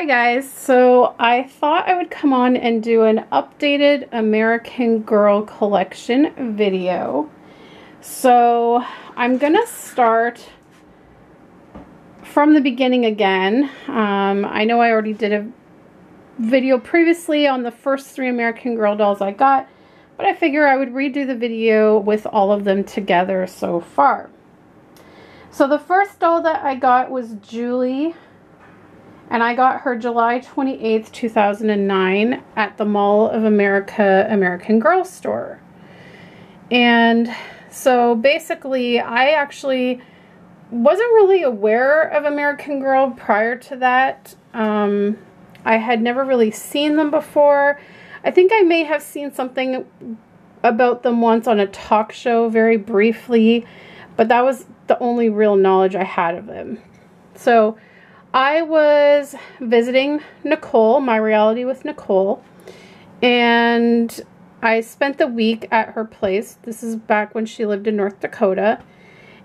Hi guys, so I thought I would come on and do an updated American Girl collection video. So I'm gonna start from the beginning again. I know I already did a video previously on the first 3 American Girl dolls I got, but I figure I would redo the video with all of them together so far. So the first doll that I got was Julie. And I got her July 28th, 2009 at the Mall of America American Girl store. And so basically, I actually wasn't really aware of American Girl prior to that. I had never really seen them before. I think I may have seen something about them once on a talk show very briefly, but that was the only real knowledge I had of them. So I was visiting Nicole, My Reality with Nicole, and I spent the week at her place. This is back when she lived in North Dakota.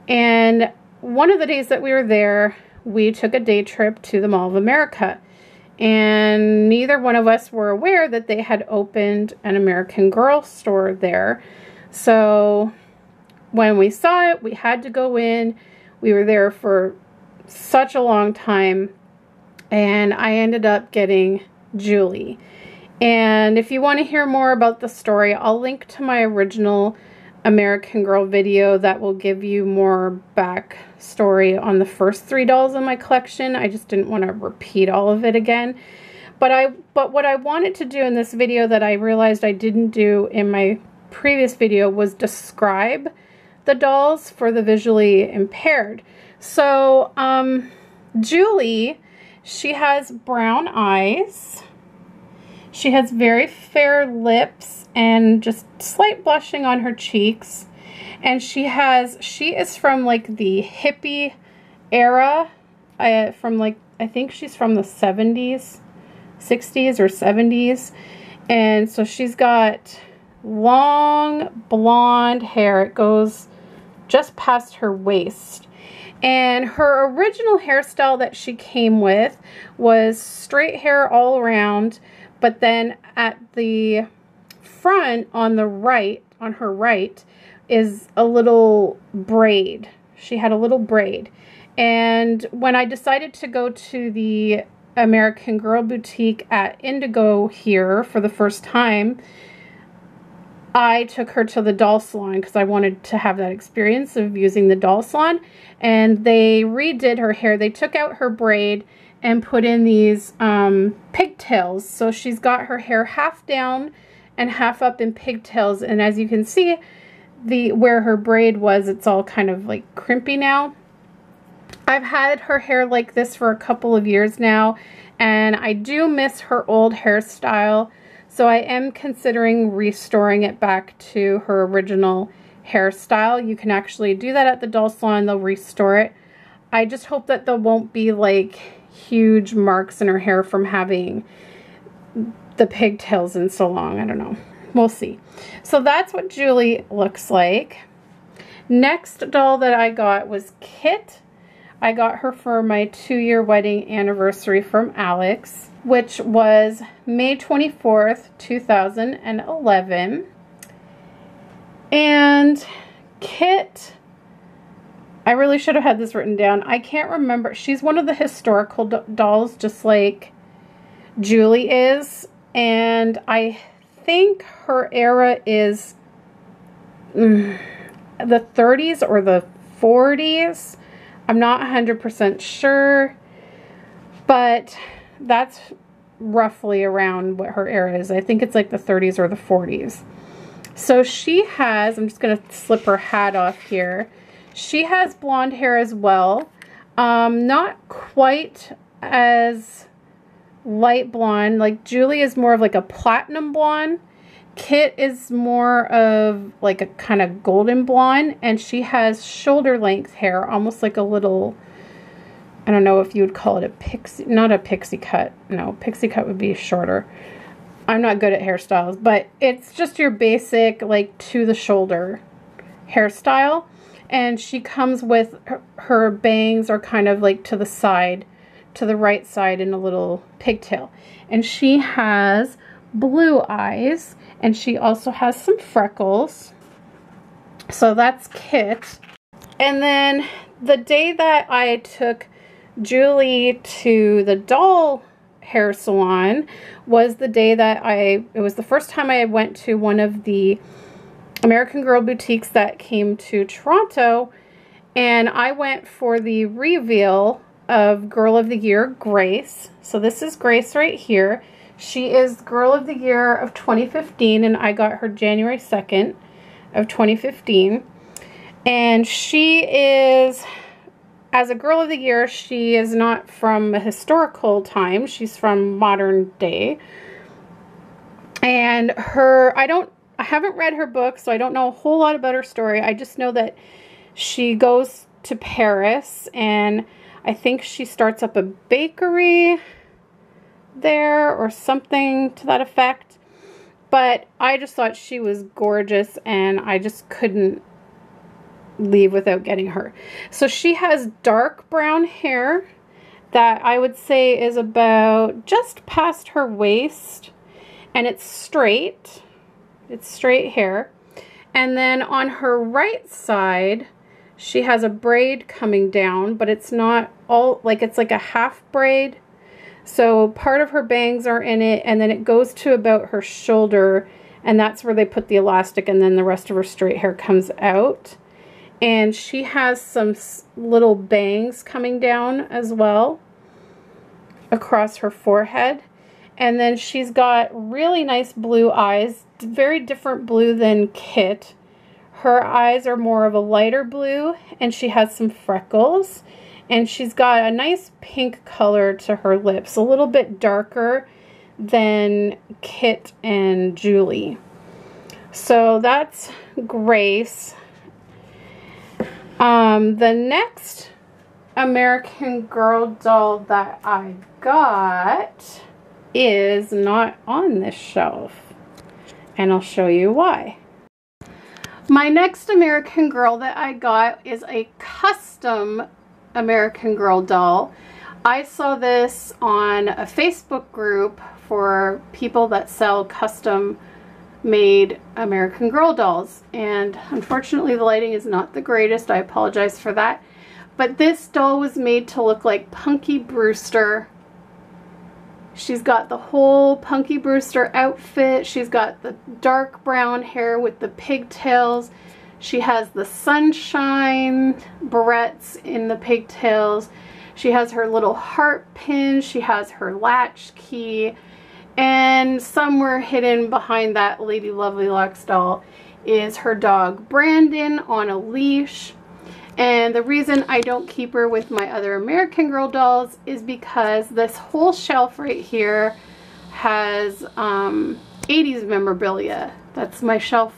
And one of the days that we were there, we took a day trip to the Mall of America. And neither one of us were aware that they had opened an American Girl store there. So when we saw it, we had to go in. We were there for such a long time, and I ended up getting Julie. And if you want to hear more about the story, I'll link to my original American Girl video that will give you more backstory on the first 3 dolls in my collection. I just didn't want to repeat all of it again. But what I wanted to do in this video that I realized I didn't do in my previous video was describe the dolls for the visually impaired. So, Julie, she has brown eyes. She has very fair lips and just slight blushing on her cheeks. And she is from like the hippie era, from like, I think she's from the 70s, 60s or 70s. And so she's got long blonde hair. It goes just past her waist. And her original hairstyle that she came with was straight hair all around, but then at the front on the right, on her right, is a little braid. She had a little braid. And when I decided to go to the American Girl boutique at Indigo here for the first time, I took her to the doll salon because I wanted to have that experience of using the doll salon. And they redid her hair. They took out her braid and put in these pigtails. So she's got her hair half down and half up in pigtails. And as you can see, where her braid was, it's all kind of like crimpy now. I've had her hair like this for a couple of years now, and I do miss her old hairstyle. So I am considering restoring it back to her original hairstyle. You can actually do that at the doll salon. They'll restore it. I just hope that there won't be like huge marks in her hair from having the pigtails in so long. I don't know. We'll see. So that's what Julie looks like. Next doll that I got was Kit. I got her for my 2-year wedding anniversary from Alex, which was May 24th, 2011. And Kit, I really should have had this written down. I can't remember. She's one of the historical dolls, just like Julie is. And I think her era is the 30s or the 40s. I'm not 100% sure, but that's roughly around what her era is. I think it's like the 30s or the 40s. So she has, I'm just going to slip her hat off here. She has blonde hair as well. Not quite as light blonde. Like Julie is more of like a platinum blonde. Kit is more of like a kind of golden blonde, and she has shoulder length hair, almost like a little, I don't know if you would call it a pixie, not a pixie cut. No, pixie cut would be shorter. I'm not good at hairstyles, but it's just your basic like to the shoulder hairstyle. And she comes with her bangs are kind of like to the side to the right side in a little pigtail. And she has blue eyes, and she also has some freckles. So that's Kit. And then the day that I took Julie to the doll hair salon was the day that it was the first time I went to one of the American Girl boutiques that came to Toronto, and I went for the reveal of Girl of the Year, Grace. So this is Grace right here. She is Girl of the Year of 2015, and I got her January 2nd of 2015. And she is, as a Girl of the Year, she is not from a historical time. She's from modern day. And I haven't read her book, so I don't know a whole lot about her story. I just know that she goes to Paris, and I think she starts up a bakery there or something to that effect. But I just thought she was gorgeous, and I just couldn't leave without getting her. So she has dark brown hair that I would say is about just past her waist, and it's straight. It's straight hair. And then on her right side, she has a braid coming down, but it's not all, like, it's like a half braid. So part of her bangs are in it, and then it goes to about her shoulder, and that's where they put the elastic, and then the rest of her straight hair comes out. And she has some little bangs coming down as well across her forehead. And then she's got really nice blue eyes, very different blue than Kit. Her eyes are more of a lighter blue, and she has some freckles. And she's got a nice pink color to her lips, a little bit darker than Kit and Julie. So that's Grace. The next American Girl doll that I got is not on this shelf, and I'll show you why. My next American Girl that I got is a custom American Girl doll. I saw this on a Facebook group for people that sell custom made American Girl dolls, and unfortunately the lighting is not the greatest. I apologize for that, but this doll was made to look like Punky Brewster. She's got the whole Punky Brewster outfit. She's got the dark brown hair with the pigtails. She has the sunshine barrettes in the pigtails. She has her little heart pin. She has her latch key. And somewhere hidden behind that Lady Lovely Lux doll is her dog Brandon on a leash. And the reason I don't keep her with my other American Girl dolls is because this whole shelf right here has 80s memorabilia. That's my shelf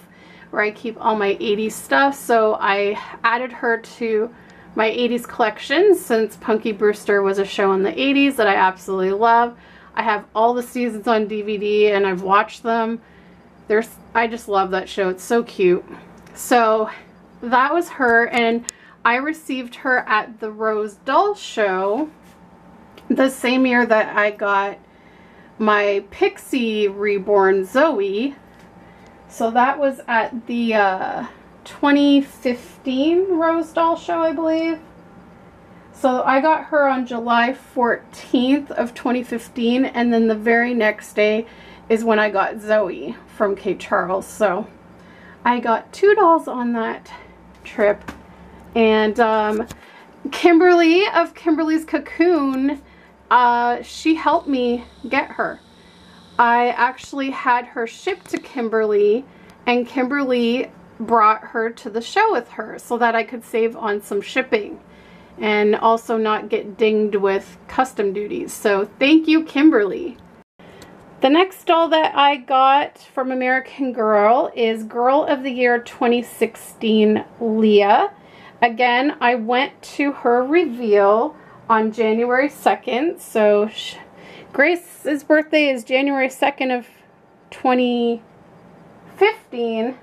where I keep all my 80s stuff. So I added her to my 80s collection since Punky Brewster was a show in the 80s that I absolutely love. I have all the seasons on DVD and I've watched them. I just love that show. It's so cute. So that was her, and I received her at the Rose Doll Show the same year that I got my Pixie Reborn Zoe. So that was at the 2015 Rose Doll Show, I believe. So I got her on July 14th of 2015, and then the very next day is when I got Zoe from Cape Charles. So I got 2 dolls on that trip. And Kimberly of Kimberly's Cocoon, she helped me get her. I actually had her shipped to Kimberly, and Kimberly brought her to the show with her so that I could save on some shipping and also not get dinged with custom duties. So thank you, Kimberly. The next doll that I got from American Girl is Girl of the Year 2016 Leah. Again, I went to her reveal on January 2nd. So Grace's birthday is January 2nd of 2015,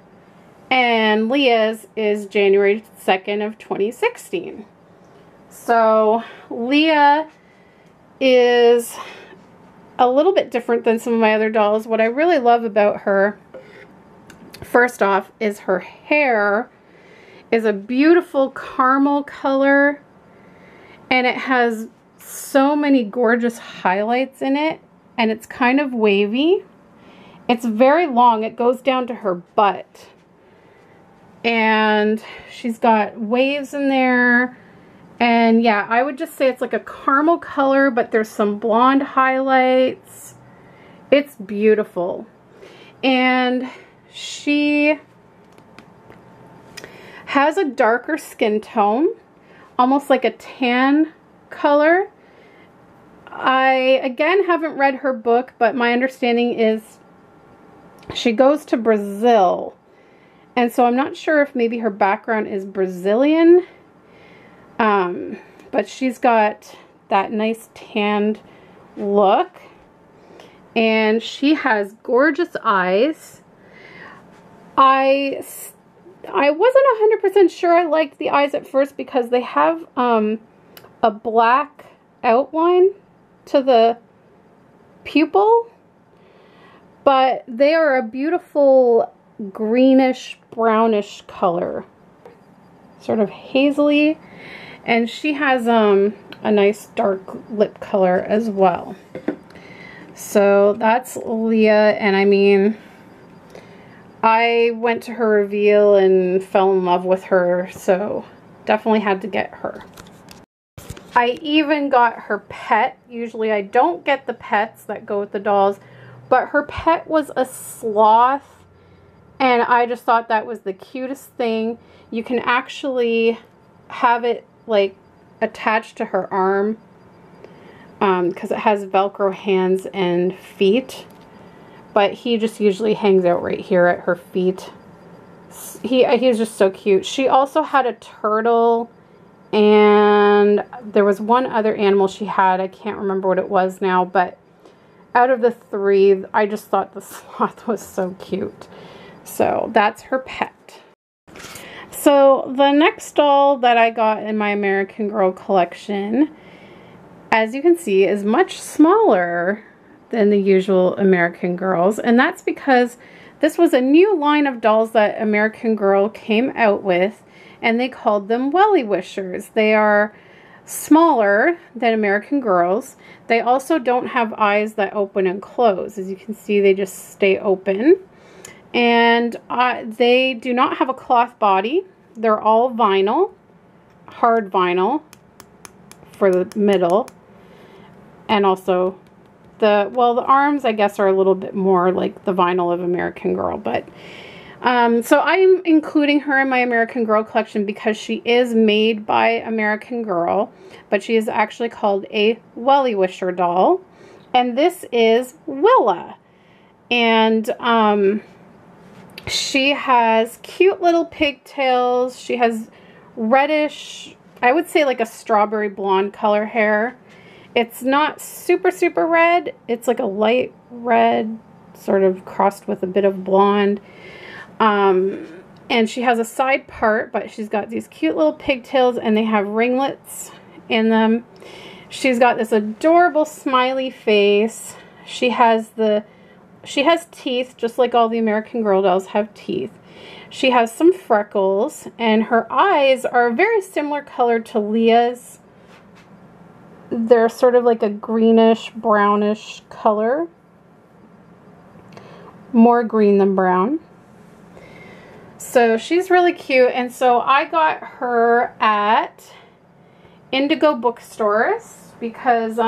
and Leah's is January 2nd of 2016. So Leah is a little bit different than some of my other dolls. What I really love about her, first off, is her hair is a beautiful caramel color, and it has so many gorgeous highlights in it, and it's kind of wavy. It's very long. It goes down to her butt, and she's got waves in there. And yeah, I would just say it's like a caramel color, but there's some blonde highlights. It's beautiful. And she has a darker skin tone, almost like a tan color. I, again, haven't read her book, but my understanding is she goes to Brazil. And so I'm not sure if maybe her background is Brazilian. But she's got that nice tanned look, and she has gorgeous eyes. I wasn't 100% sure I liked the eyes at first because they have a black outline to the pupil, but they are a beautiful greenish brownish color, sort of hazily. And she has a nice dark lip color as well. So that's Leah, and I mean, I went to her reveal and fell in love with her, so definitely had to get her. I even got her pet. Usually I don't get the pets that go with the dolls, but her pet was a sloth, and I just thought that was the cutest thing. You can actually have it like attached to her arm because it has Velcro hands and feet, but he just usually hangs out right here at her feet. He's just so cute. She also had a turtle, and there was one other animal she had. I can't remember what it was now, but out of the three, I just thought the sloth was so cute. So that's her pet. So the next doll that I got in my American Girl collection, as you can see, is much smaller than the usual American Girls. And that's because this was a new line of dolls that American Girl came out with, and they called them Welly Wishers. They are smaller than American Girls. They also don't have eyes that open and close. As you can see, they just stay open. And they do not have a cloth body. They're all vinyl, hard vinyl for the middle. And also the arms, I guess, are a little bit more like the vinyl of American Girl. But so I'm including her in my American Girl collection because she is made by American Girl, but she is actually called a Welly Wisher doll. And this is Willa. And she has cute little pigtails. She has reddish, I would say like a strawberry blonde color hair. It's not super, super red. It's like a light red, sort of crossed with a bit of blonde. And she has a side part, but she's got these cute little pigtails, and they have ringlets in them. She's got this adorable smiley face. She has teeth, just like all the American Girl dolls have teeth. She has some freckles, and her eyes are a very similar color to Leah's. They're sort of like a greenish, brownish color. More green than brown. So she's really cute, and so I got her at Indigo bookstores because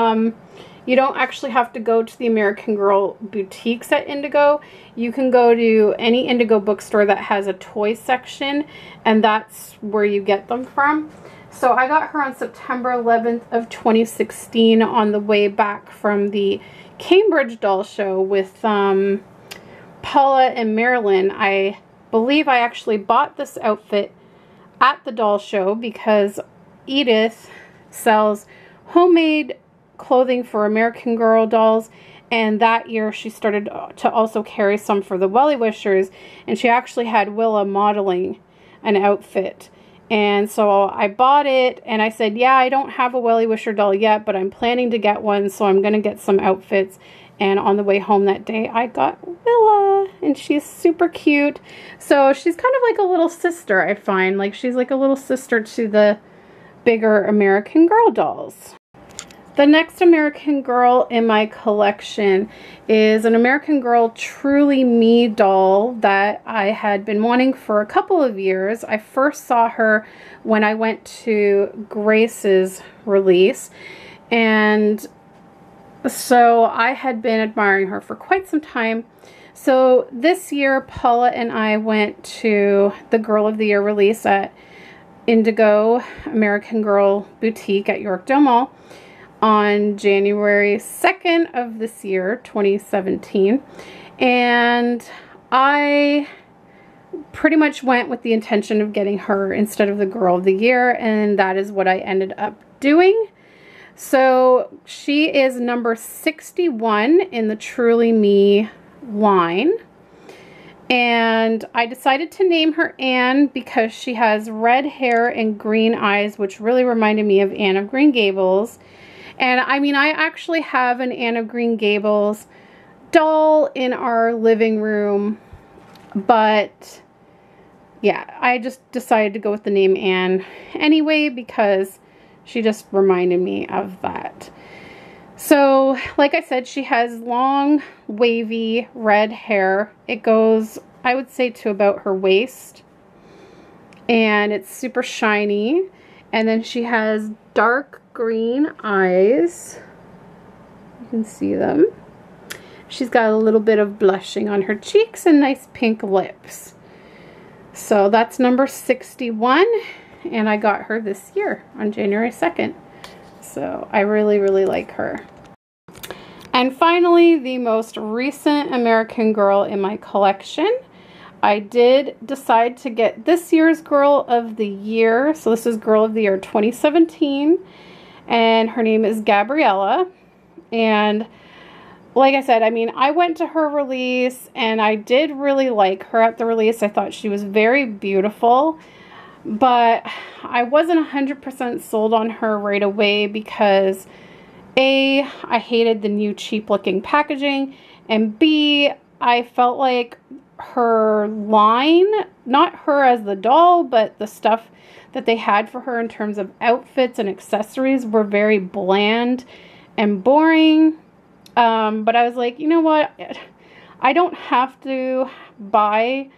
you don't actually have to go to the American Girl boutiques at Indigo. You can go to any Indigo bookstore that has a toy section, and that's where you get them from. So I got her on September 11th of 2016 on the way back from the Cambridge doll show with Paula and Marilyn. I believe I actually bought this outfit at the doll show because Edith sells homemade clothing for American Girl dolls, and that year she started to also carry some for the Welly Wishers, and she actually had Willa modeling an outfit And so I bought it, and I said, yeah, I don't have a Welly Wisher doll yet, but I'm planning to get one, so I'm going to get some outfits. And on the way home that day, I got Willa, and she's super cute. So she's kind of like a little sister, I find. Like, she's like a little sister to the bigger American Girl dolls. The next American Girl in my collection is an American Girl Truly Me doll that I had been wanting for a couple of years. I first saw her when I went to Grace's release, and so I had been admiring her for quite some time. So this year, Paula and I went to the Girl of the Year release at Indigo American Girl Boutique at Yorkdale Mall on January 2nd of this year, 2017. And I pretty much went with the intention of getting her instead of the Girl of the Year, and that is what I ended up doing. So she is number 61 in the Truly Me line. And I decided to name her Anne because she has red hair and green eyes, which really reminded me of Anne of Green Gables. And I mean, I actually have an Anne of Green Gables doll in our living room, but yeah, I just decided to go with the name Anne anyway because she just reminded me of that. So, like I said, she has long, wavy, red hair. It goes, I would say, to about her waist. And it's super shiny. And then she has dark green eyes. You can see them. She's got a little bit of blushing on her cheeks and nice pink lips. So that's number 61. And I got her this year on January 2nd. So I really, really like her. And finally, the most recent American Girl in my collection. I did decide to get this year's Girl of the Year. So this is Girl of the Year 2017. And her name is Gabriella. And like I said, I mean, I went to her release and I did really like her at the release. I thought she was very beautiful. But I wasn't 100% sold on her right away because A, I hated the new cheap looking packaging, and B, I felt like her line, not her as the doll, but the stuff that they had for her in terms of outfits and accessories were very bland and boring. But I was like, you know what? I don't have to buy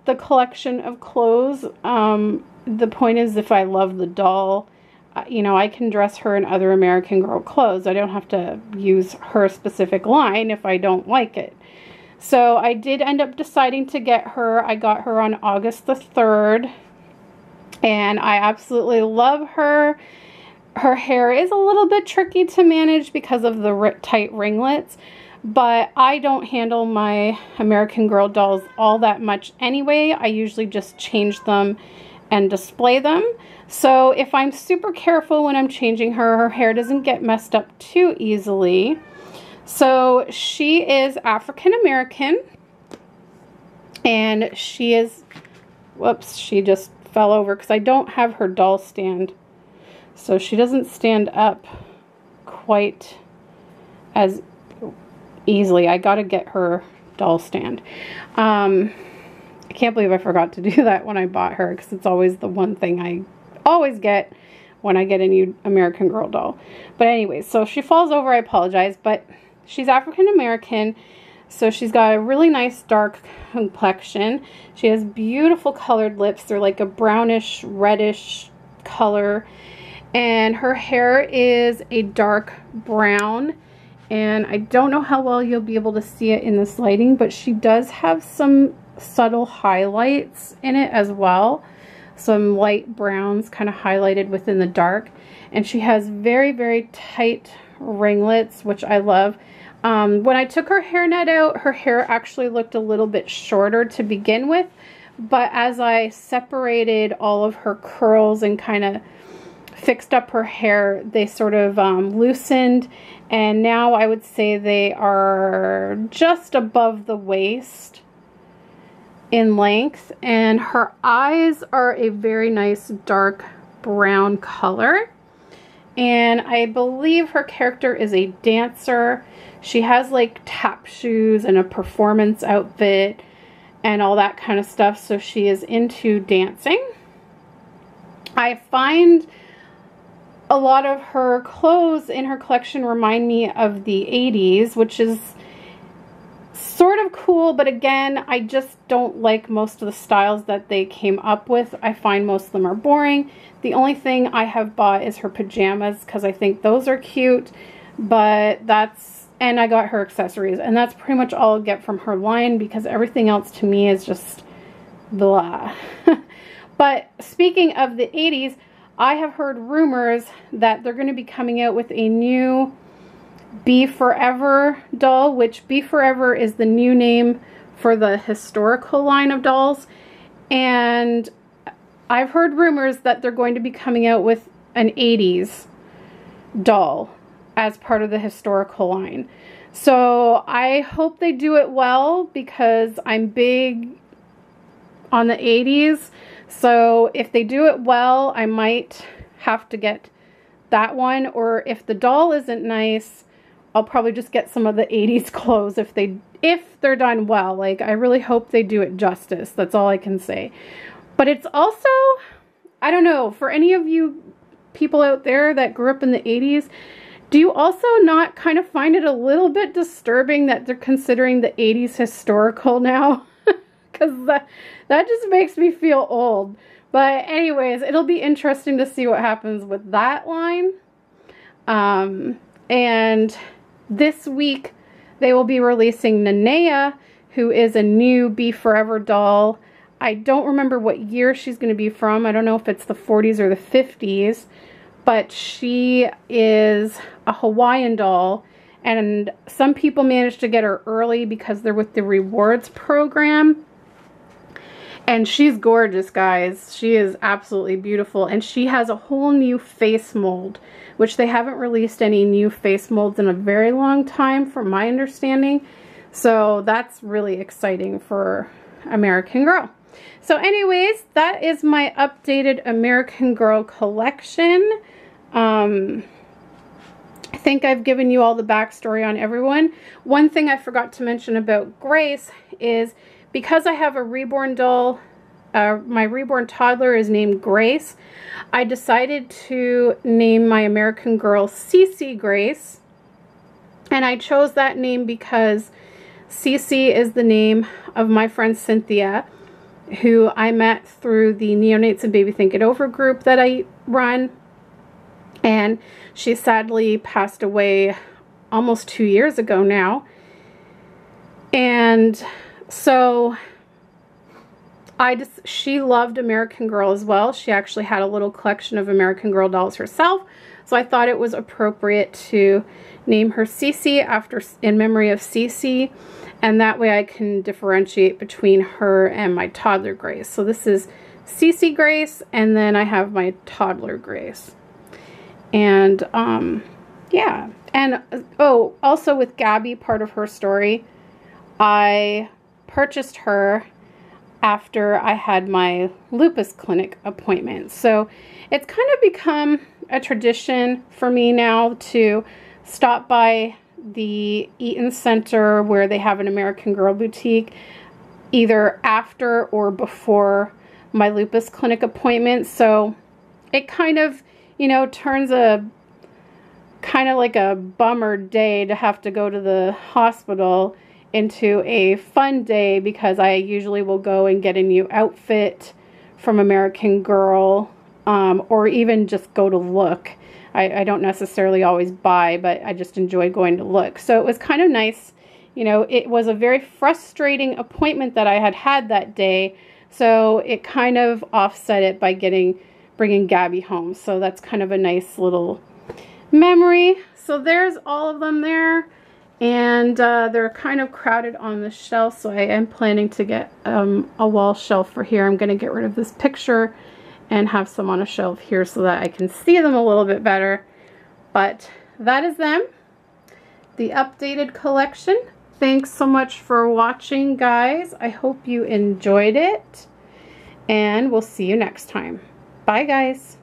the collection of clothes. The point is, if I love the doll, you know, I can dress her in other American Girl clothes. I don't have to use her specific line if I don't like it. So I did end up deciding to get her. I got her on August the 3rd. And I absolutely love her. Her hair is a little bit tricky to manage because of the tight ringlets. But I don't handle my American Girl dolls all that much anyway. I usually just change them and display them. So if I'm super careful when I'm changing her, her hair doesn't get messed up too easily. So she is African American, and she is, whoops, she just fell over because I don't have her doll stand. So she doesn't stand up quite as easily. I gotta get her doll stand. I can't believe I forgot to do that when I bought her, because it's always the one thing I always get when I get a new American Girl doll. But anyway, so she falls over, I apologize, but she's African American, so she's got a really nice dark complexion. She has beautiful colored lips. They're like a brownish, reddish color, and her hair is a dark brown. And I don't know how well you'll be able to see it in this lighting, but she does have some subtle highlights in it as well. Some light browns kind of highlighted within the dark. And she has very, very tight ringlets, which I love. When I took her hairnet out, her hair actually looked a little bit shorter to begin with. But as I separated all of her curls and kind of fixed up her hair, they sort of loosened, and now I would say they are just above the waist. in length, and her eyes are a very nice dark brown color. And I believe her character is a dancer. She has like tap shoes and a performance outfit and all that kind of stuff, so she is into dancing. I find a lot of her clothes in her collection remind me of the 80s, which is sort of cool, but again, I just don't like most of the styles that they came up with. I find most of them are boring. The only thing I have bought is her pajamas because I think those are cute, but and I got her accessories, and that's pretty much all I'll get from her line because everything else to me is just blah. But speaking of the 80s, I have heard rumors that they're going to be coming out with a new Be Forever doll, which Be Forever is the new name for the historical line of dolls. And I've heard rumors that they're going to be coming out with an 80s doll as part of the historical line. So I hope they do it well because I'm big on the 80s. So if they do it well, I might have to get that one. Or if the doll isn't nice, I'll probably just get some of the 80s clothes if they're done well. Like, I really hope they do it justice. That's all I can say. But it's also, I don't know, for any of you people out there that grew up in the 80s, do you also not kind of find it a little bit disturbing that they're considering the 80s historical now? Because that just makes me feel old. But anyways, it'll be interesting to see what happens with that line. And this week, they will be releasing Nanea, who is a new Be Forever doll. I don't remember what year she's going to be from. I don't know if it's the 40s or the 50s. But she is a Hawaiian doll. And some people managed to get her early because they're with the rewards program. And she's gorgeous, guys. She is absolutely beautiful. And she has a whole new face mold, which they haven't released any new face molds in a very long time, from my understanding. So that's really exciting for American Girl. So anyways, that is my updated American Girl collection. I think I've given you all the backstory on everyone. One thing I forgot to mention about Grace is, because I have a Reborn doll, my Reborn toddler is named Grace, I decided to name my American Girl Cece Grace. And I chose that name because Cece is the name of my friend Cynthia, who I met through the Neonates and Baby Think It Over group that I run. And she sadly passed away almost 2 years ago now. And so she loved American Girl as well. She actually had a little collection of American Girl dolls herself. So I thought it was appropriate to name her Cece in memory of Cece. And that way I can differentiate between her and my toddler Grace. So this is Cece Grace, and then I have my toddler Grace. And yeah. And oh, also with Gabby, part of her story, I purchased her after I had my lupus clinic appointment. So it's kind of become a tradition for me now to stop by the Eaton Center where they have an American Girl boutique either after or before my lupus clinic appointment. So it kind of, you know, turns a kind of like a bummer day to have to go to the hospital into a fun day, because I usually will go and get a new outfit from American Girl, or even just go to look. I don't necessarily always buy, but I just enjoy going to look. So it was kind of nice. You know, it was a very frustrating appointment that I had that day, so it kind of offset it by bringing Gabby home. So that's kind of a nice little memory. So there's all of them there. And they're kind of crowded on the shelf, so I am planning to get a wall shelf for here. I'm going to get rid of this picture and have some on a shelf here so that I can see them a little bit better. But that is them, the updated collection. Thanks so much for watching, guys. I hope you enjoyed it, and we'll see you next time. Bye, guys.